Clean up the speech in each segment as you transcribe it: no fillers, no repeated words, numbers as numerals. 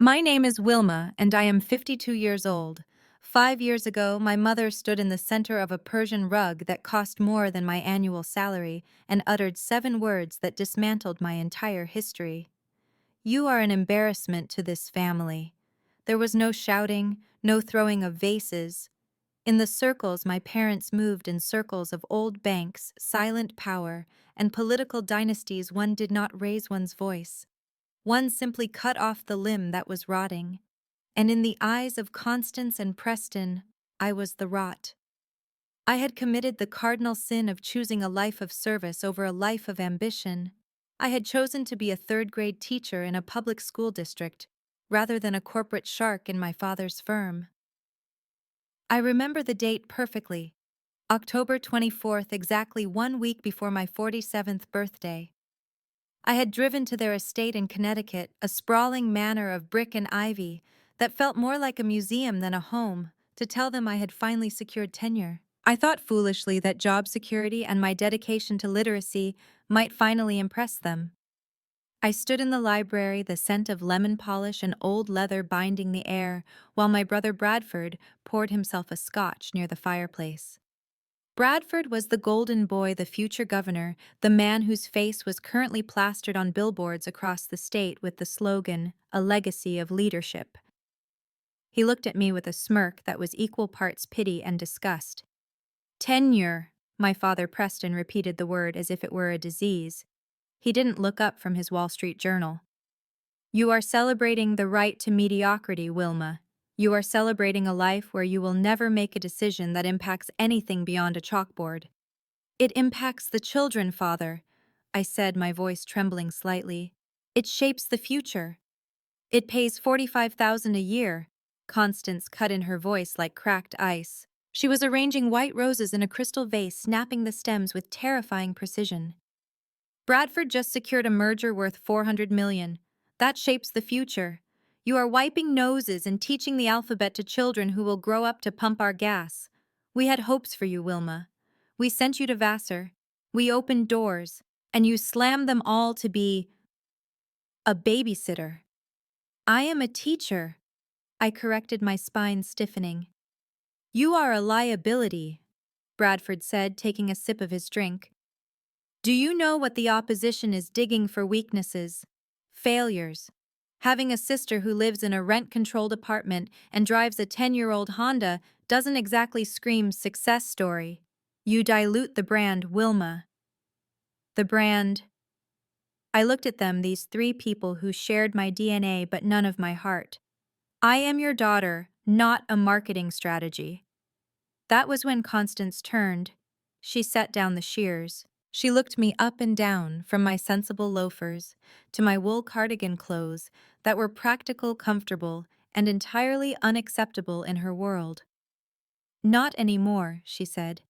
My name is Wilma, and I am 52 years old. 5 years ago, my mother stood in the center of a Persian rug that cost more than my annual salary and uttered 7 words that dismantled my entire history. You are an embarrassment to this family. There was no shouting, no throwing of vases. In the circles my parents moved in circles of old banks, silent power, and political dynasties one did not raise one's voice. One simply cut off the limb that was rotting. And in the eyes of Constance and Preston, I was the rot. I had committed the cardinal sin of choosing a life of service over a life of ambition. I had chosen to be a third-grade teacher in a public school district, rather than a corporate shark in my father's firm. I remember the date perfectly, October 24th, exactly 1 week before my 47th birthday. I had driven to their estate in Connecticut, a sprawling manor of brick and ivy that felt more like a museum than a home, to tell them I had finally secured tenure. I thought foolishly that job security and my dedication to literacy might finally impress them. I stood in the library, the scent of lemon polish and old leather binding the air, while my brother Bradford poured himself a scotch near the fireplace. Bradford was the golden boy, the future governor, the man whose face was currently plastered on billboards across the state with the slogan, "A legacy of leadership." He looked at me with a smirk that was equal parts pity and disgust. Tenure, my father Preston repeated the word as if it were a disease. He didn't look up from his Wall Street Journal. You are celebrating the right to mediocrity, Wilma. You are celebrating a life where you will never make a decision that impacts anything beyond a chalkboard. It impacts the children, father, I said, my voice trembling slightly. It shapes the future. It pays $45,000 a year. Constance cut in her voice like cracked ice. She was arranging white roses in a crystal vase, snapping the stems with terrifying precision. Bradford just secured a merger worth $400 million. That shapes the future. You are wiping noses and teaching the alphabet to children who will grow up to pump our gas. We had hopes for you, Wilma. We sent you to Vassar. We opened doors, and you slammed them all to be a babysitter. I am a teacher, I corrected, my spine stiffening. You are a liability, Bradford said, taking a sip of his drink. Do you know what the opposition is digging for? Weaknesses, failures. Having a sister who lives in a rent-controlled apartment and drives a 10-year-old Honda doesn't exactly scream success story. You dilute the brand, Wilma. The brand. I looked at them, these 3 people who shared my DNA but none of my heart. I am your daughter, not a marketing strategy. That was when Constance turned. She set down the shears. She looked me up and down, from my sensible loafers to my wool cardigan clothes that were practical, comfortable, and entirely unacceptable in her world. Not anymore, she said.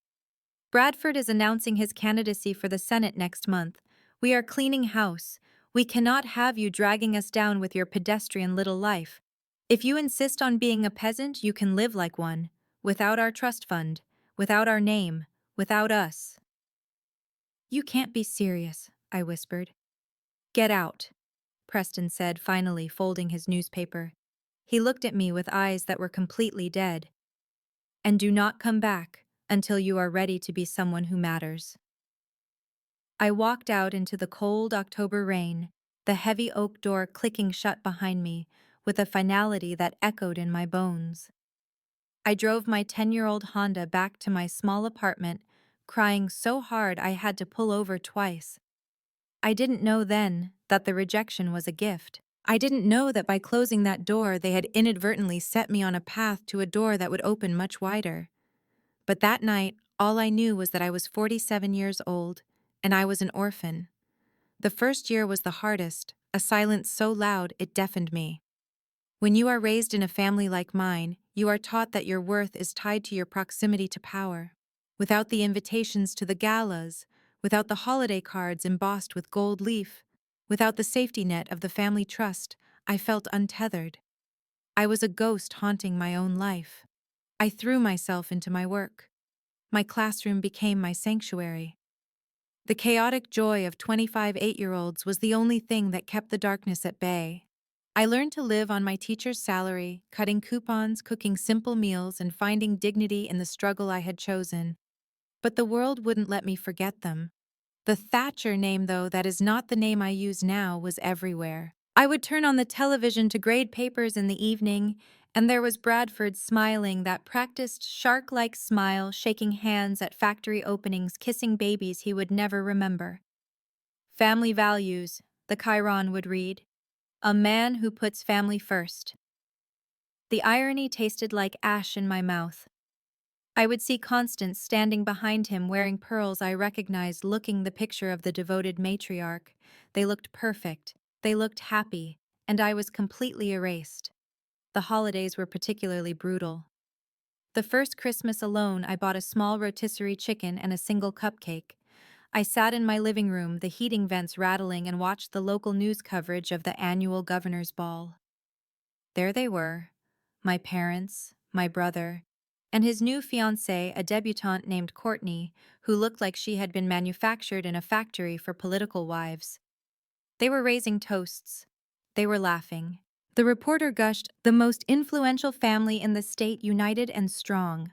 Bradford is announcing his candidacy for the Senate next month. We are cleaning house. We cannot have you dragging us down with your pedestrian little life. If you insist on being a peasant, you can live like one, without our trust fund, without our name, without us. You can't be serious, I whispered. Get out, Preston said, finally folding his newspaper. He looked at me with eyes that were completely dead. And do not come back until you are ready to be someone who matters. I walked out into the cold October rain, the heavy oak door clicking shut behind me with a finality that echoed in my bones. I drove my 10-year-old Honda back to my small apartment, crying so hard I had to pull over twice. I didn't know then that the rejection was a gift. I didn't know that by closing that door they had inadvertently set me on a path to a door that would open much wider. But that night, all I knew was that I was 47 years old, and I was an orphan. The first year was the hardest, a silence so loud it deafened me. When you are raised in a family like mine, you are taught that your worth is tied to your proximity to power. Without the invitations to the galas, without the holiday cards embossed with gold leaf, without the safety net of the family trust, I felt untethered. I was a ghost haunting my own life. I threw myself into my work. My classroom became my sanctuary. The chaotic joy of 25 8-year-olds was the only thing that kept the darkness at bay. I learned to live on my teacher's salary, cutting coupons, cooking simple meals, and finding dignity in the struggle I had chosen. But the world wouldn't let me forget them. The Thatcher name, though, that is not the name I use now, was everywhere. I would turn on the television to grade papers in the evening, and there was Bradford smiling that practiced shark-like smile, shaking hands at factory openings, kissing babies he would never remember. Family values, the Chiron would read. A man who puts family first. The irony tasted like ash in my mouth. I would see Constance standing behind him wearing pearls I recognized, looking the picture of the devoted matriarch. They looked perfect, they looked happy, and I was completely erased. The holidays were particularly brutal. The first Christmas alone, I bought a small rotisserie chicken and a single cupcake. I sat in my living room, the heating vents rattling, and watched the local news coverage of the annual governor's ball. There they were, my parents, my brother, and his new fiancée, a debutante named Courtney, who looked like she had been manufactured in a factory for political wives. They were raising toasts. They were laughing. The reporter gushed, "The most influential family in the state, united and strong."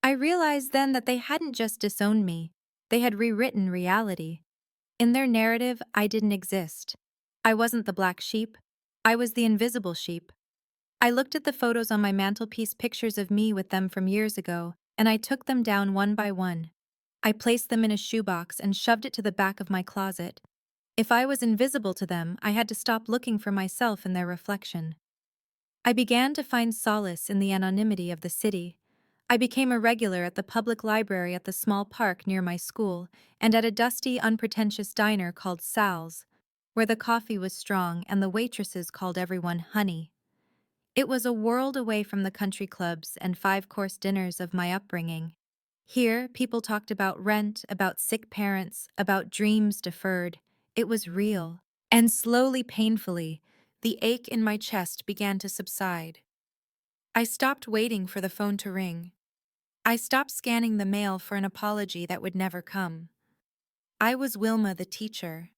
I realized then that they hadn't just disowned me, they had rewritten reality. In their narrative, I didn't exist. I wasn't the black sheep. I was the invisible sheep. I looked at the photos on my mantelpiece, pictures of me with them from years ago, and I took them down one by one. I placed them in a shoebox and shoved it to the back of my closet. If I was invisible to them, I had to stop looking for myself in their reflection. I began to find solace in the anonymity of the city. I became a regular at the public library at the small park near my school, and at a dusty, unpretentious diner called Sal's, where the coffee was strong and the waitresses called everyone honey. It was a world away from the country clubs and five-course dinners of my upbringing. Here, people talked about rent, about sick parents, about dreams deferred. It was real. And slowly, painfully, the ache in my chest began to subside. I stopped waiting for the phone to ring. I stopped scanning the mail for an apology that would never come. I was Wilma the teacher,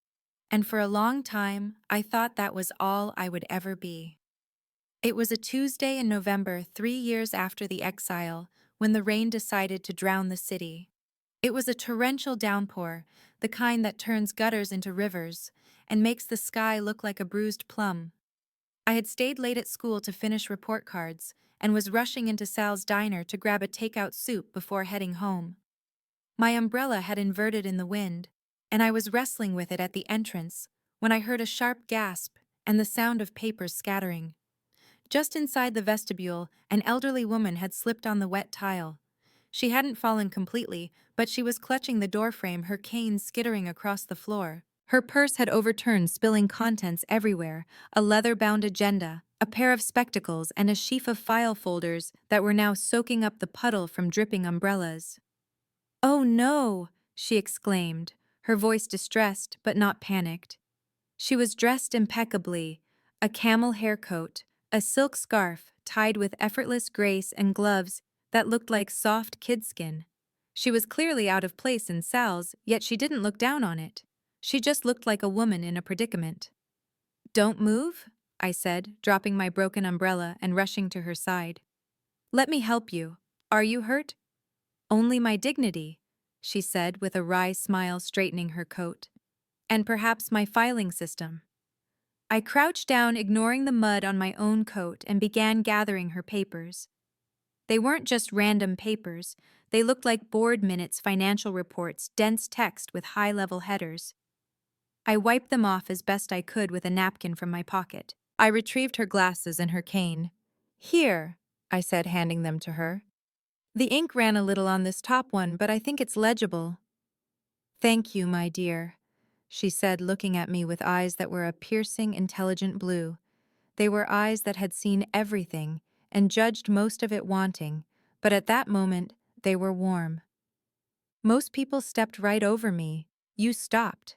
and for a long time, I thought that was all I would ever be. It was a Tuesday in November, 3 years after the exile, when the rain decided to drown the city. It was a torrential downpour, the kind that turns gutters into rivers and makes the sky look like a bruised plum. I had stayed late at school to finish report cards and was rushing into Sal's diner to grab a takeout soup before heading home. My umbrella had inverted in the wind, and I was wrestling with it at the entrance when I heard a sharp gasp and the sound of papers scattering. Just inside the vestibule, an elderly woman had slipped on the wet tile. She hadn't fallen completely, but she was clutching the doorframe, her cane skittering across the floor. Her purse had overturned, spilling contents everywhere, a leather-bound agenda, a pair of spectacles, and a sheaf of file folders that were now soaking up the puddle from dripping umbrellas. "Oh no!" she exclaimed, her voice distressed but not panicked. She was dressed impeccably, a camel hair coat, a silk scarf tied with effortless grace, and gloves that looked like soft kidskin. She was clearly out of place in Sal's, yet she didn't look down on it. She just looked like a woman in a predicament. "Don't move," I said, dropping my broken umbrella and rushing to her side. "Let me help you. Are you hurt?" "Only my dignity," she said with a wry smile, straightening her coat. "And perhaps my filing system." I crouched down, ignoring the mud on my own coat, and began gathering her papers. They weren't just random papers. They looked like board minutes, financial reports, dense text with high-level headers. I wiped them off as best I could with a napkin from my pocket. I retrieved her glasses and her cane. "Here," I said, handing them to her. "The ink ran a little on this top one, but I think it's legible." "Thank you, my dear," she said, looking at me with eyes that were a piercing, intelligent blue. They were eyes that had seen everything and judged most of it wanting, but at that moment, they were warm. "Most people stepped right over me. You stopped."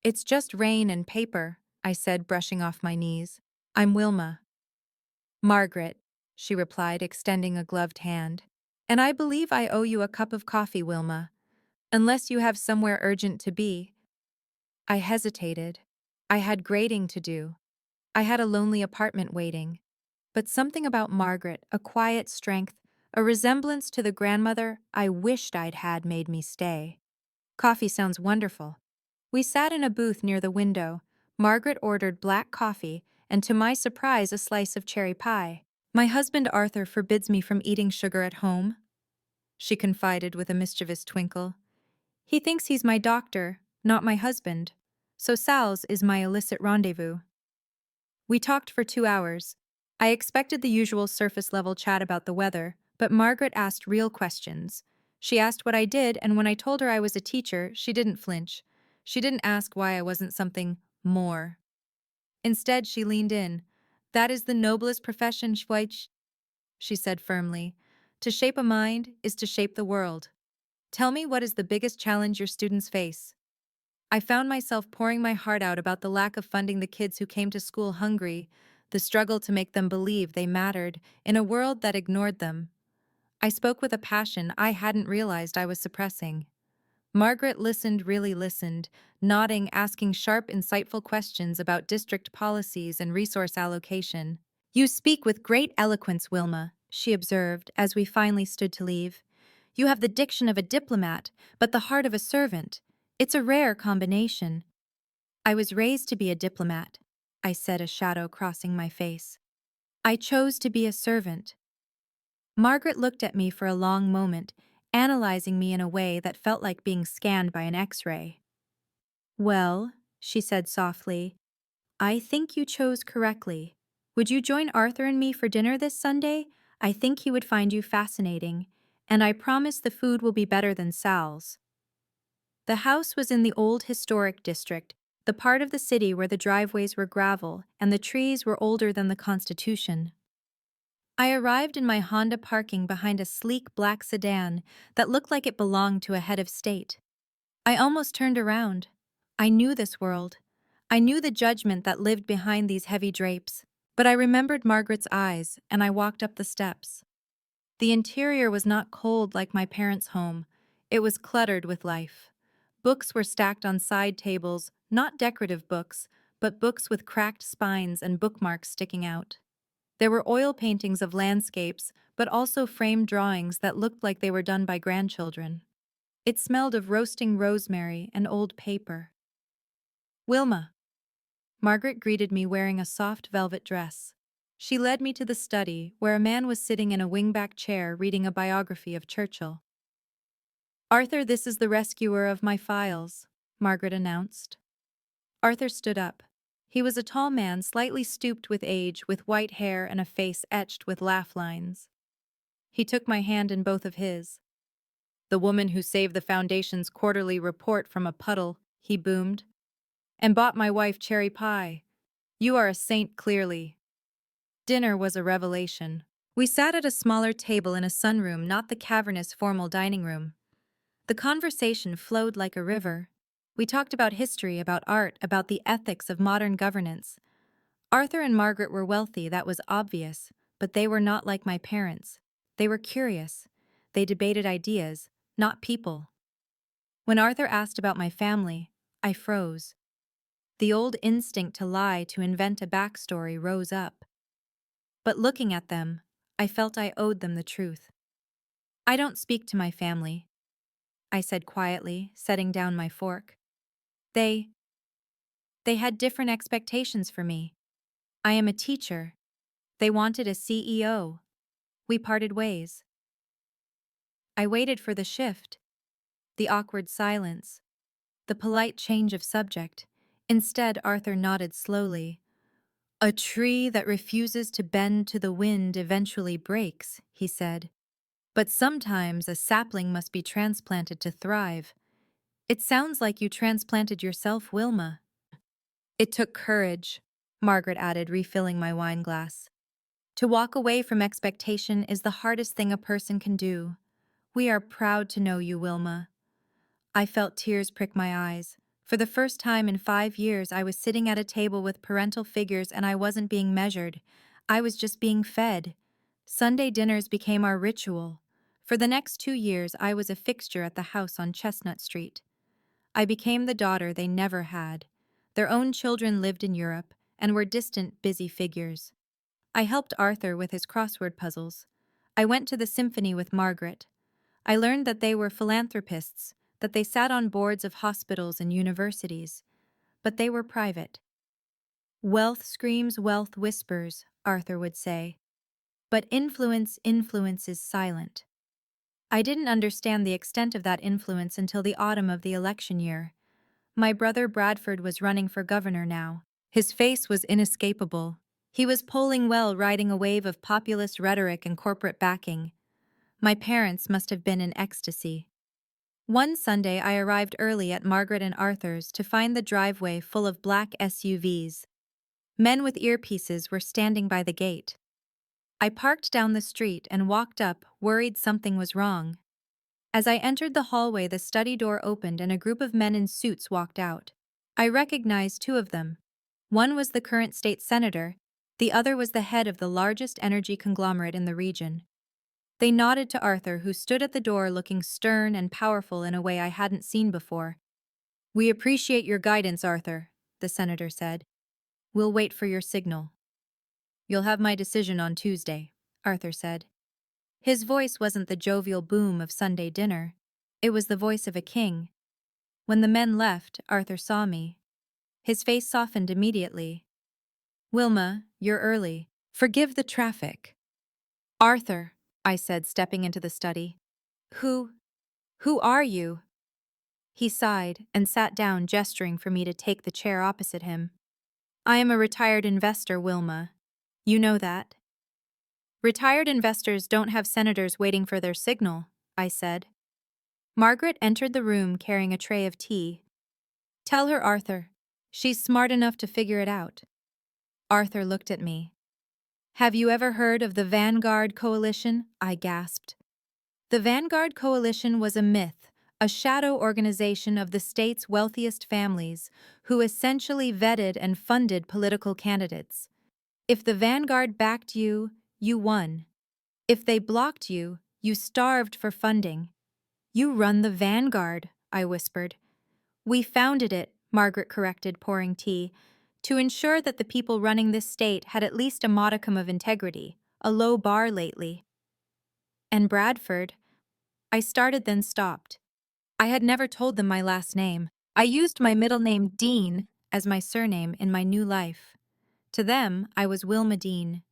"It's just rain and paper," I said, brushing off my knees. "I'm Wilma." "Margaret," she replied, extending a gloved hand. "And I believe I owe you a cup of coffee, Wilma. Unless you have somewhere urgent to be." I hesitated. I had grading to do. I had a lonely apartment waiting. But something about Margaret, a quiet strength, a resemblance to the grandmother I wished I'd had made me stay. Coffee sounds wonderful. We sat in a booth near the window. Margaret ordered black coffee, and to my surprise, a slice of cherry pie. My husband Arthur forbids me from eating sugar at home, she confided with a mischievous twinkle. He thinks he's my doctor, not my husband. So Sal's is my illicit rendezvous. We talked for 2 hours. I expected the usual surface-level chat about the weather, but Margaret asked real questions. She asked what I did, and when I told her I was a teacher, she didn't flinch. She didn't ask why I wasn't something more. Instead, she leaned in. That is the noblest profession, Schweich, she said firmly. To shape a mind is to shape the world. Tell me, what is the biggest challenge your students face? I found myself pouring my heart out about the lack of funding the kids who came to school hungry, the struggle to make them believe they mattered in a world that ignored them. I spoke with a passion I hadn't realized I was suppressing. Margaret listened, really listened, nodding, asking sharp, insightful questions about district policies and resource allocation. You speak with great eloquence, Wilma, she observed as we finally stood to leave. You have the diction of a diplomat, but the heart of a servant. It's a rare combination. I was raised to be a diplomat, I said, a shadow crossing my face. I chose to be a servant. Margaret looked at me for a long moment, analyzing me in a way that felt like being scanned by an X-ray. Well, she said softly, I think you chose correctly. Would you join Arthur and me for dinner this Sunday? I think he would find you fascinating, and I promise the food will be better than Sal's. The house was in the old historic district, the part of the city where the driveways were gravel and the trees were older than the Constitution. I arrived in my Honda parking behind a sleek black sedan that looked like it belonged to a head of state. I almost turned around. I knew this world. I knew the judgment that lived behind these heavy drapes. But I remembered Margaret's eyes, and I walked up the steps. The interior was not cold like my parents' home. It was cluttered with life. Books were stacked on side tables, not decorative books, but books with cracked spines and bookmarks sticking out. There were oil paintings of landscapes, but also framed drawings that looked like they were done by grandchildren. It smelled of roasting rosemary and old paper. Wilma. Margaret greeted me wearing a soft velvet dress. She led me to the study, where a man was sitting in a wingback chair reading a biography of Churchill. Arthur, this is the rescuer of my files, Margaret announced. Arthur stood up. He was a tall man, slightly stooped with age, with white hair and a face etched with laugh lines. He took my hand in both of his. The woman who saved the Foundation's quarterly report from a puddle, he boomed, and bought my wife cherry pie. You are a saint, clearly. Dinner was a revelation. We sat at a smaller table in a sunroom, not the cavernous formal dining room. The conversation flowed like a river. We talked about history, about art, about the ethics of modern governance. Arthur and Margaret were wealthy, that was obvious, but they were not like my parents. They were curious. They debated ideas, not people. When Arthur asked about my family, I froze. The old instinct to lie, to invent a backstory, rose up. But looking at them, I felt I owed them the truth. I don't speak to my family, I said quietly, setting down my fork. They had different expectations for me. I am a teacher. They wanted a CEO. We parted ways. I waited for the shift, the awkward silence, the polite change of subject. Instead, Arthur nodded slowly. A tree that refuses to bend to the wind eventually breaks, he said. But sometimes a sapling must be transplanted to thrive. It sounds like you transplanted yourself, Wilma. It took courage, Margaret added, refilling my wine glass. To walk away from expectation is the hardest thing a person can do. We are proud to know you, Wilma. I felt tears prick my eyes. For the first time in 5 years, I was sitting at a table with parental figures and I wasn't being measured. I was just being fed. Sunday dinners became our ritual. For the next 2 years, I was a fixture at the house on Chestnut Street. I became the daughter they never had. Their own children lived in Europe, and were distant, busy figures. I helped Arthur with his crossword puzzles. I went to the symphony with Margaret. I learned that they were philanthropists, that they sat on boards of hospitals and universities, but they were private. Wealth screams, wealth whispers, Arthur would say. But influence is silent. I didn't understand the extent of that influence until the autumn of the election year. My brother Bradford was running for governor now. His face was inescapable. He was polling well, riding a wave of populist rhetoric and corporate backing. My parents must have been in ecstasy. One Sunday I arrived early at Margaret and Arthur's to find the driveway full of black SUVs. Men with earpieces were standing by the gate. I parked down the street and walked up, worried something was wrong. As I entered the hallway, the study door opened and a group of men in suits walked out. I recognized two of them. One was the current state senator, the other was the head of the largest energy conglomerate in the region. They nodded to Arthur, who stood at the door looking stern and powerful in a way I hadn't seen before. "We appreciate your guidance, Arthur," the senator said. "We'll wait for your signal." "You'll have my decision on Tuesday," Arthur said. His voice wasn't the jovial boom of Sunday dinner. It was the voice of a king. When the men left, Arthur saw me. His face softened immediately. "Wilma, you're early. Forgive the traffic." "Arthur," I said, stepping into the study. Who are you?" He sighed and sat down, gesturing for me to take the chair opposite him. "I am a retired investor, Wilma. You know that." "Retired investors don't have senators waiting for their signal," I said. Margaret entered the room carrying a tray of tea. "Tell her, Arthur. She's smart enough to figure it out." Arthur looked at me. "Have you ever heard of the Vanguard Coalition?" I gasped. The Vanguard Coalition was a myth, a shadow organization of the state's wealthiest families, who essentially vetted and funded political candidates. If the Vanguard backed you, you won. If they blocked you, you starved for funding. "You run the Vanguard," I whispered. "We founded it," Margaret corrected, pouring tea, "to ensure that the people running this state had at least a modicum of integrity, a low bar lately." "And Bradford?" I started, then stopped. I had never told them my last name. I used my middle name, Dean, as my surname in my new life. To them, I was Wilma Dean.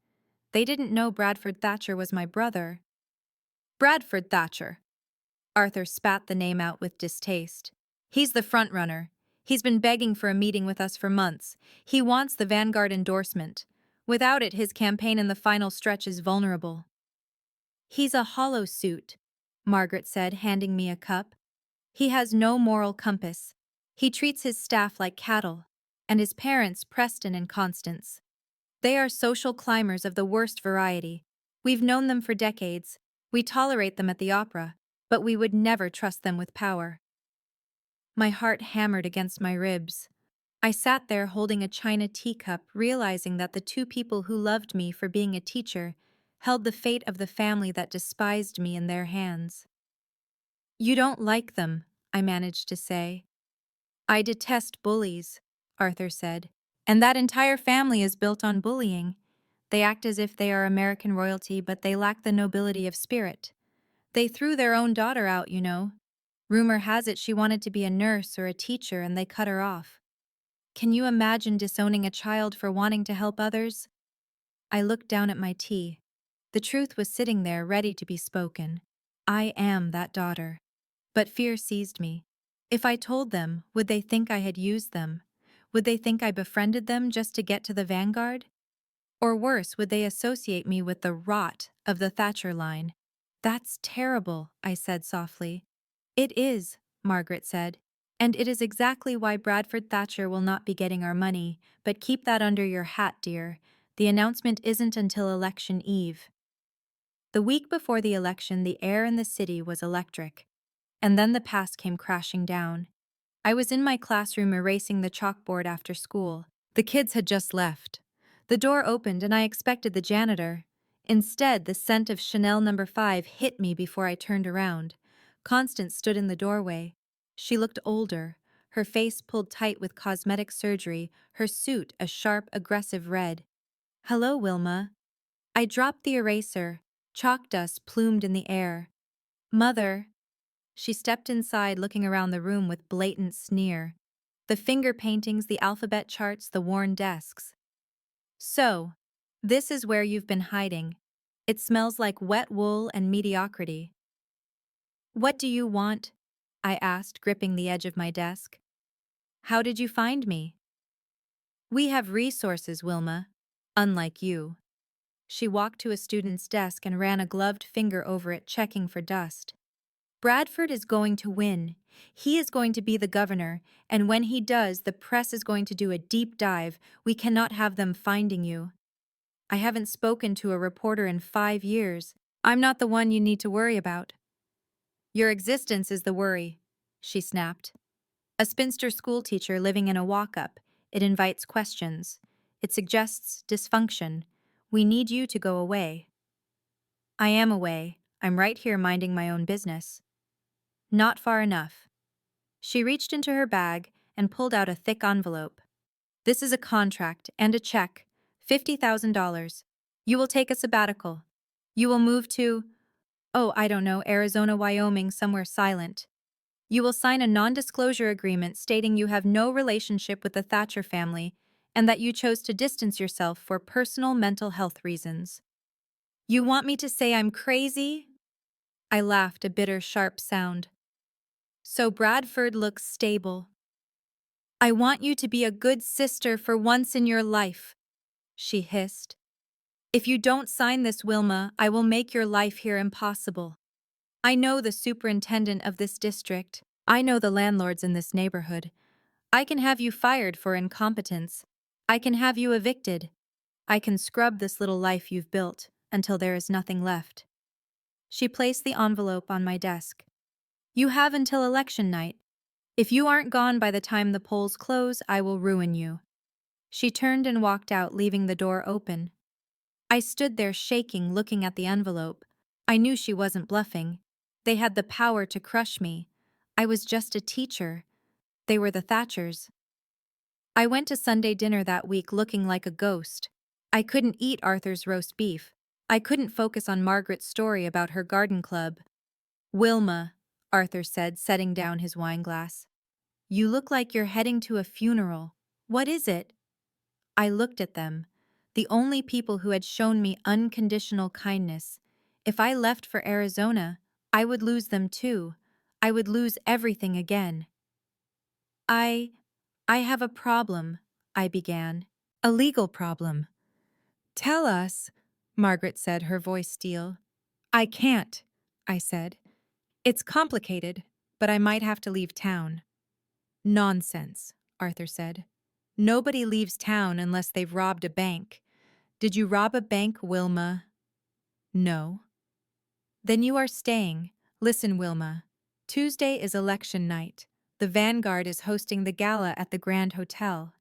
They didn't know Bradford Thatcher was my brother. "Bradford Thatcher." Arthur spat the name out with distaste. "He's the front-runner. He's been begging for a meeting with us for months. He wants the Vanguard endorsement. Without it, his campaign in the final stretch is vulnerable." "He's a hollow suit," Margaret said, handing me a cup. "He has no moral compass. He treats his staff like cattle, and his parents, Preston and Constance. They are social climbers of the worst variety. We've known them for decades. We tolerate them at the opera, but we would never trust them with power." My heart hammered against my ribs. I sat there holding a china teacup, realizing that the two people who loved me for being a teacher held the fate of the family that despised me in their hands. "You don't like them," I managed to say. "I detest bullies," Arthur said. "And that entire family is built on bullying. They act as if they are American royalty, but they lack the nobility of spirit. They threw their own daughter out, you know. Rumor has it she wanted to be a nurse or a teacher and they cut her off. Can you imagine disowning a child for wanting to help others?" I looked down at my tea. The truth was sitting there, ready to be spoken. I am that daughter. But fear seized me. If I told them, would they think I had used them? Would they think I befriended them just to get to the Vanguard? Or worse, would they associate me with the rot of the Thatcher line? "That's terrible," I said softly. "It is," Margaret said. "And it is exactly why Bradford Thatcher will not be getting our money, but keep that under your hat, dear. The announcement isn't until election eve." The week before the election, the air in the city was electric. And then the past came crashing down. I was in my classroom erasing the chalkboard after school. The kids had just left. The door opened and I expected the janitor. Instead, the scent of Chanel No. 5 hit me before I turned around. Constance stood in the doorway. She looked older. her face pulled tight with cosmetic surgery, her suit a sharp, aggressive red. "Hello, Wilma." I dropped the eraser, chalk dust plumed in the air. "Mother." She stepped inside, looking around the room with blatant sneer. The finger paintings, the alphabet charts, the worn desks. "So, this is where you've been hiding. It smells like wet wool and mediocrity." "What do you want?" I asked, gripping the edge of my desk. "How did you find me?" "We have resources, Wilma. Unlike you." She walked to a student's desk and ran a gloved finger over it, checking for dust. "Bradford is going to win. He is going to be the governor, and when he does, the press is going to do a deep dive. We cannot have them finding you." "I haven't spoken to a reporter in 5 years. I'm not the one you need to worry about." "Your existence is the worry," she snapped. "A spinster schoolteacher living in a walk-up. It invites questions. It suggests dysfunction. We need you to go away." "I am away. I'm right here minding my own business." "Not far enough." She reached into her bag and pulled out a thick envelope. "This is a contract and a check. $50,000. You will take a sabbatical. You will move to, oh, I don't know, Arizona, Wyoming, somewhere silent. You will sign a non-disclosure agreement stating you have no relationship with the Thatcher family and that you chose to distance yourself for personal mental health reasons." "You want me to say I'm crazy?" I laughed, a bitter, sharp sound. "So Bradford looks stable." "I want you to be a good sister for once in your life," she hissed. "If you don't sign this, Wilma, I will make your life here impossible. I know the superintendent of this district. I know the landlords in this neighborhood. I can have you fired for incompetence. I can have you evicted. I can scrub this little life you've built until there is nothing left." She placed the envelope on my desk. "You have until election night. If you aren't gone by the time the polls close, I will ruin you." She turned and walked out, leaving the door open. I stood there shaking, looking at the envelope. I knew she wasn't bluffing. They had the power to crush me. I was just a teacher. They were the Thatchers. I went to Sunday dinner that week looking like a ghost. I couldn't eat Arthur's roast beef. I couldn't focus on Margaret's story about her garden club. "Wilma," Arthur said, setting down his wineglass. "You look like you're heading to a funeral. What is it?" I looked at them, the only people who had shown me unconditional kindness. If I left for Arizona, I would lose them too. I would lose everything again. I have a problem," I began. "A legal problem." "Tell us," Margaret said, her voice steel. "I can't," I said. "It's complicated, but I might have to leave town." "Nonsense," Arthur said. "Nobody leaves town unless they've robbed a bank. Did you rob a bank, Wilma?" "No." "Then you are staying. Listen, Wilma. Tuesday is election night. The Vanguard is hosting the gala at the Grand Hotel.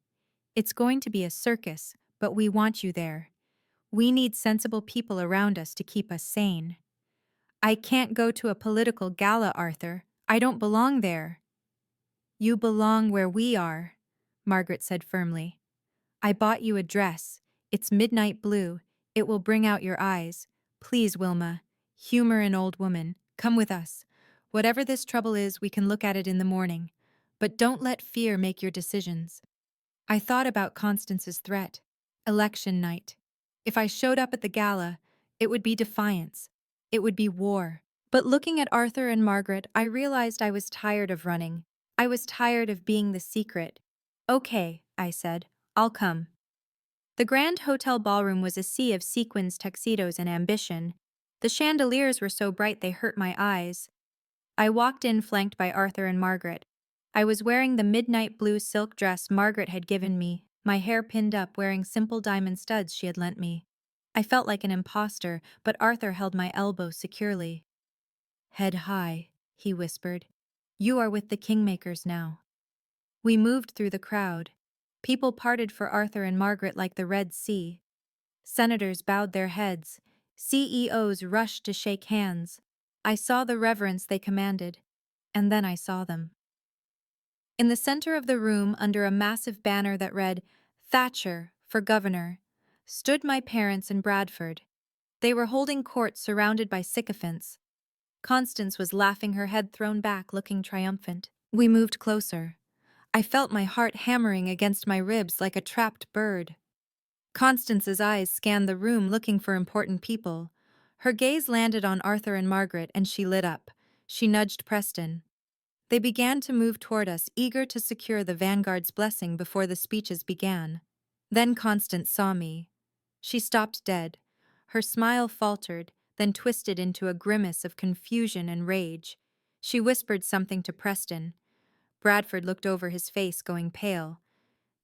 It's going to be a circus, but we want you there. We need sensible people around us to keep us sane." "I can't go to a political gala, Arthur. I don't belong there." "You belong where we are," Margaret said firmly. "I bought you a dress. It's midnight blue. It will bring out your eyes. Please, Wilma. Humor an old woman. Come with us. Whatever this trouble is, we can look at it in the morning. But don't let fear make your decisions." I thought about Constance's threat. Election night. If I showed up at the gala, it would be defiance. It would be war. But looking at Arthur and Margaret, I realized I was tired of running. I was tired of being the secret. "Okay," I said. "I'll come." The Grand Hotel ballroom was a sea of sequins, tuxedos, and ambition. The chandeliers were so bright they hurt my eyes. I walked in flanked by Arthur and Margaret. I was wearing the midnight blue silk dress Margaret had given me, my hair pinned up, wearing simple diamond studs she had lent me. I felt like an imposter, but Arthur held my elbow securely. "Head high," he whispered. "You are with the Kingmakers now." We moved through the crowd. People parted for Arthur and Margaret like the Red Sea. Senators bowed their heads. CEOs rushed to shake hands. I saw the reverence they commanded, and then I saw them. In the center of the room, under a massive banner that read, "Thatcher for Governor," stood my parents and Bradford. They were holding court surrounded by sycophants. Constance was laughing, her head thrown back, looking triumphant. We moved closer. I felt my heart hammering against my ribs like a trapped bird. Constance's eyes scanned the room looking for important people. Her gaze landed on Arthur and Margaret, and she lit up. She nudged Preston. They began to move toward us, eager to secure the vanguard's blessing before the speeches began. Then Constance saw me. She stopped dead. Her smile faltered, then twisted into a grimace of confusion and rage. She whispered something to Preston. Bradford looked over, his face going pale.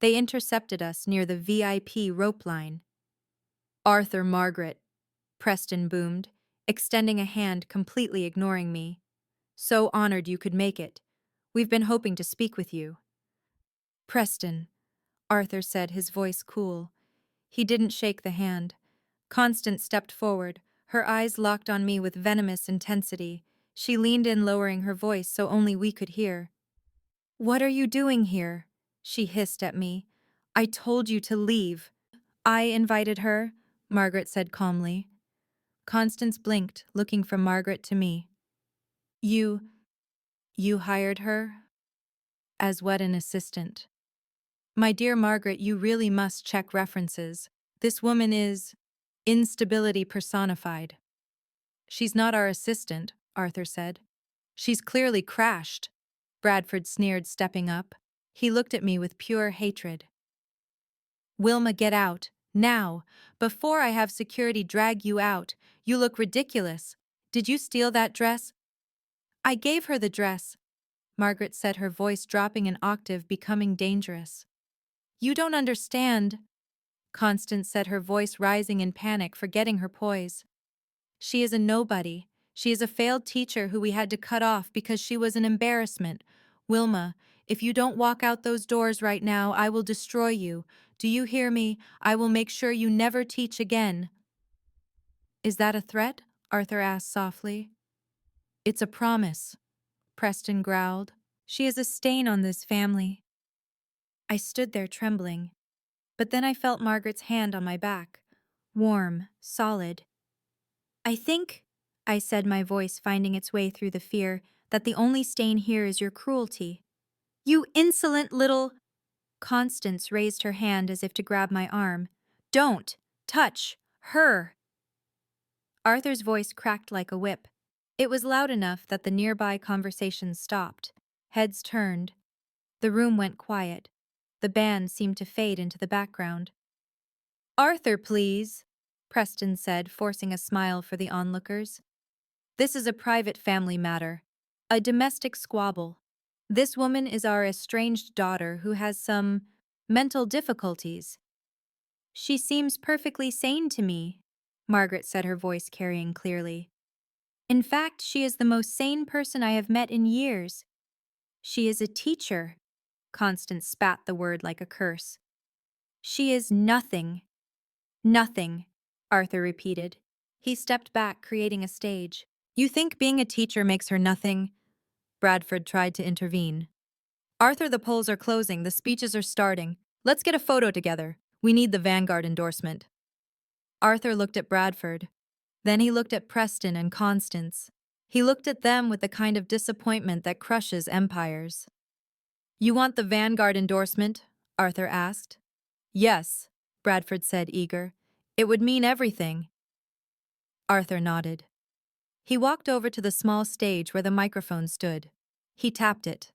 They intercepted us near the VIP rope line. "Arthur, Margaret," Preston boomed, extending a hand, completely ignoring me. "So honored you could make it. We've been hoping to speak with you." "Preston," Arthur said, his voice cool. He didn't shake the hand. Constance stepped forward, her eyes locked on me with venomous intensity. She leaned in, lowering her voice so only we could hear. "What are you doing here?" she hissed at me. "I told you to leave." "I invited her," Margaret said calmly. Constance blinked, looking from Margaret to me. You hired her?" "As what, an assistant?" "My dear Margaret, you really must check references. This woman is instability personified." "She's not our assistant," Arthur said. "She's clearly crashed," Bradford sneered, stepping up. He looked at me with pure hatred. "Wilma, get out, now, before I have security drag you out. You look ridiculous. Did you steal that dress?" "I gave her the dress," Margaret said, her voice dropping an octave, becoming dangerous. "You don't understand," Constance said, her voice rising in panic, forgetting her poise. "She is a nobody. She is a failed teacher who we had to cut off because she was an embarrassment. Wilma, if you don't walk out those doors right now, I will destroy you. Do you hear me? I will make sure you never teach again." "Is that a threat?" Arthur asked softly. "It's a promise," Preston growled. "She is a stain on this family." I stood there trembling, but then I felt Margaret's hand on my back, warm, solid. "I think," I said, my voice finding its way through the fear, "that the only stain here is your cruelty." "You insolent little—" Constance raised her hand as if to grab my arm. "Don't touch her!" Arthur's voice cracked like a whip. It was loud enough that the nearby conversation stopped. Heads turned. The room went quiet. The band seemed to fade into the background. "Arthur, please," Preston said, forcing a smile for the onlookers. "This is a private family matter. A domestic squabble. This woman is our estranged daughter who has some mental difficulties." "She seems perfectly sane to me," Margaret said, her voice carrying clearly. "In fact, she is the most sane person I have met in years." "She is a teacher." Constance spat the word like a curse. "She is nothing." "Nothing," Arthur repeated. He stepped back, creating a stage. "You think being a teacher makes her nothing?" Bradford tried to intervene. "Arthur, the polls are closing, the speeches are starting. Let's get a photo together. We need the Vanguard endorsement." Arthur looked at Bradford. Then he looked at Preston and Constance. He looked at them with the kind of disappointment that crushes empires. "You want the Vanguard endorsement?" Arthur asked. "Yes," Bradford said, eager. "It would mean everything." Arthur nodded. He walked over to the small stage where the microphone stood. He tapped it.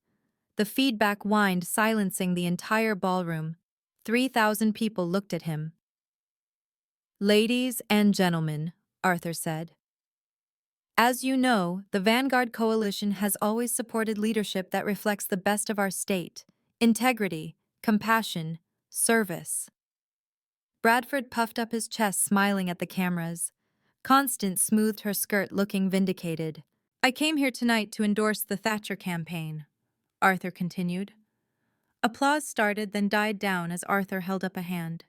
The feedback whined, silencing the entire ballroom. 3,000 people looked at him. "Ladies and gentlemen," Arthur said. "As you know, the Vanguard Coalition has always supported leadership that reflects the best of our state: integrity, compassion, service." Bradford puffed up his chest, smiling at the cameras. Constance smoothed her skirt, looking vindicated. "I came here tonight to endorse the Thatcher campaign," Arthur continued. Applause started, then died down as Arthur held up a hand.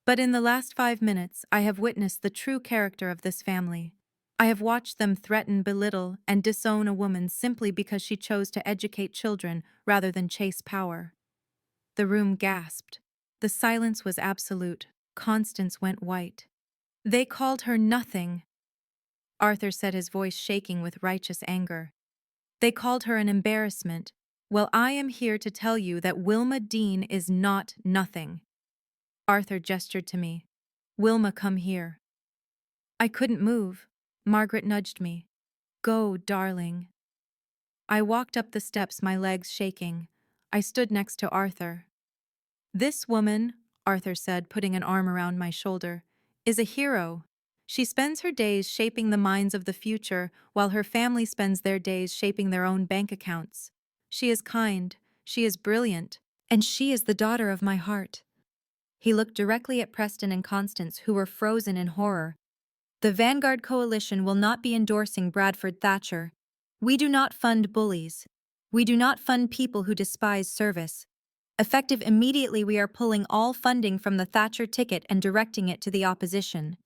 "But in the last 5 minutes, I have witnessed the true character of this family. I have watched them threaten, belittle, and disown a woman simply because she chose to educate children rather than chase power. The room gasped. The silence was absolute. Constance went white. They called her nothing, Arthur said, his voice shaking with righteous anger. They called her an embarrassment. Well, I am here to tell you that Wilma Dean is not nothing. Arthur gestured to me. Wilma, come here. I couldn't move. Margaret nudged me. Go, darling. I walked up the steps, my legs shaking. I stood next to Arthur. This woman, Arthur said, putting an arm around my shoulder, is a hero. She spends her days shaping the minds of the future, while her family spends their days shaping their own bank accounts. She is kind, she is brilliant, and she is the daughter of my heart. He looked directly at Preston and Constance, who were frozen in horror. The Vanguard Coalition will not be endorsing Bradford Thatcher. We do not fund bullies. We do not fund people who despise service. Effective immediately, we are pulling all funding from the Thatcher ticket and directing it to the opposition.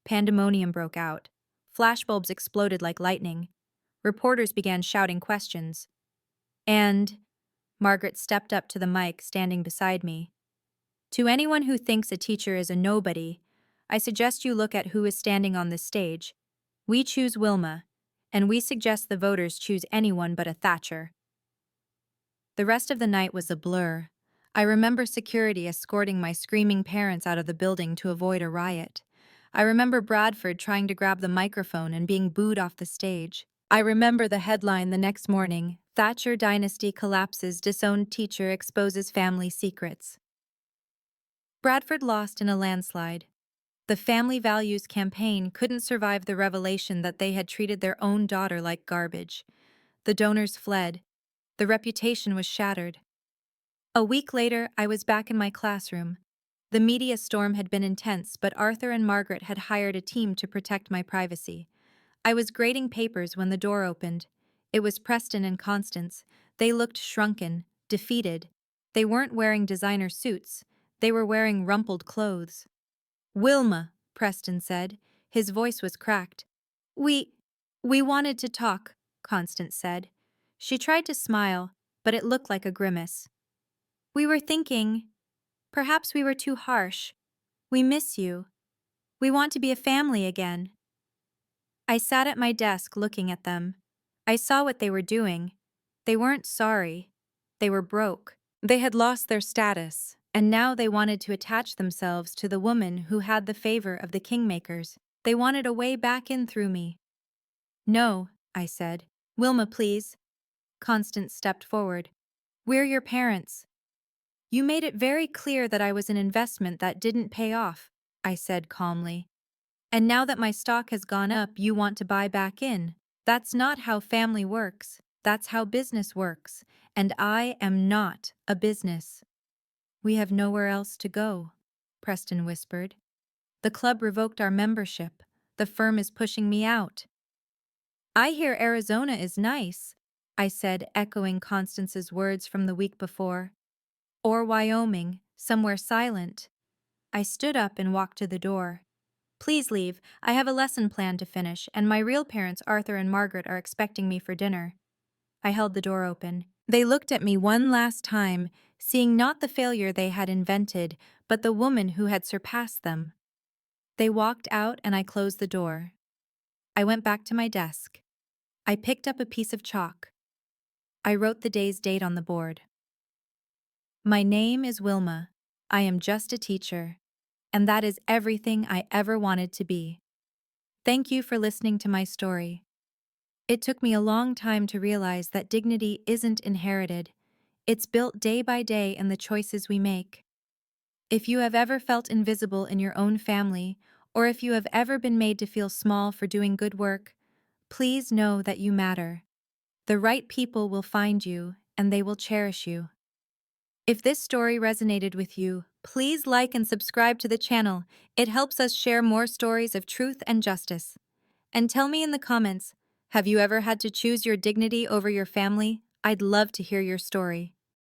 Pandemonium broke out. Flashbulbs exploded like lightning. Reporters began shouting questions. And Margaret stepped up to the mic, standing beside me. To anyone who thinks a teacher is a nobody, I suggest you look at who is standing on this stage. We choose Wilma, and we suggest the voters choose anyone but a Thatcher. The rest of the night was a blur. I remember security escorting my screaming parents out of the building to avoid a riot. I remember Bradford trying to grab the microphone and being booed off the stage. I remember the headline the next morning: Thatcher dynasty collapses, disowned teacher exposes family secrets. Bradford lost in a landslide. The Family Values campaign couldn't survive the revelation that they had treated their own daughter like garbage. The donors fled. The reputation was shattered. A week later, I was back in my classroom. The media storm had been intense, but Arthur and Margaret had hired a team to protect my privacy. I was grading papers when the door opened. It was Preston and Constance. They looked shrunken, defeated. They weren't wearing designer suits. They were wearing rumpled clothes. Wilma, Preston said. His voice was cracked. We wanted to talk, Constance said. She tried to smile, but it looked like a grimace. We were thinking, perhaps we were too harsh. We miss you. We want to be a family again. I sat at my desk looking at them. I saw what they were doing. They weren't sorry. They were broke. They had lost their status, and now they wanted to attach themselves to the woman who had the favor of the kingmakers. They wanted a way back in through me. No, I said. Wilma, please. Constance stepped forward. We're your parents. You made it very clear that I was an investment that didn't pay off, I said calmly. And now that my stock has gone up, you want to buy back in. That's not how family works. That's how business works. And I am not a business. We have nowhere else to go, Preston whispered. The club revoked our membership. The firm is pushing me out. I hear Arizona is nice, I said, echoing Constance's words from the week before. Or Wyoming, somewhere silent. I stood up and walked to the door. Please leave. I have a lesson plan to finish, and my real parents, Arthur and Margaret, are expecting me for dinner. I held the door open. They looked at me one last time, seeing not the failure they had invented, but the woman who had surpassed them. They walked out and I closed the door. I went back to my desk. I picked up a piece of chalk. I wrote the day's date on the board. My name is Wilma. I am just a teacher. And that is everything I ever wanted to be. Thank you for listening to my story. It took me a long time to realize that dignity isn't inherited. It's built day by day in the choices we make. If you have ever felt invisible in your own family, or if you have ever been made to feel small for doing good work, please know that you matter. The right people will find you, and they will cherish you. If this story resonated with you, please like and subscribe to the channel. It helps us share more stories of truth and justice. And tell me in the comments, have you ever had to choose your dignity over your family? I'd love to hear your story.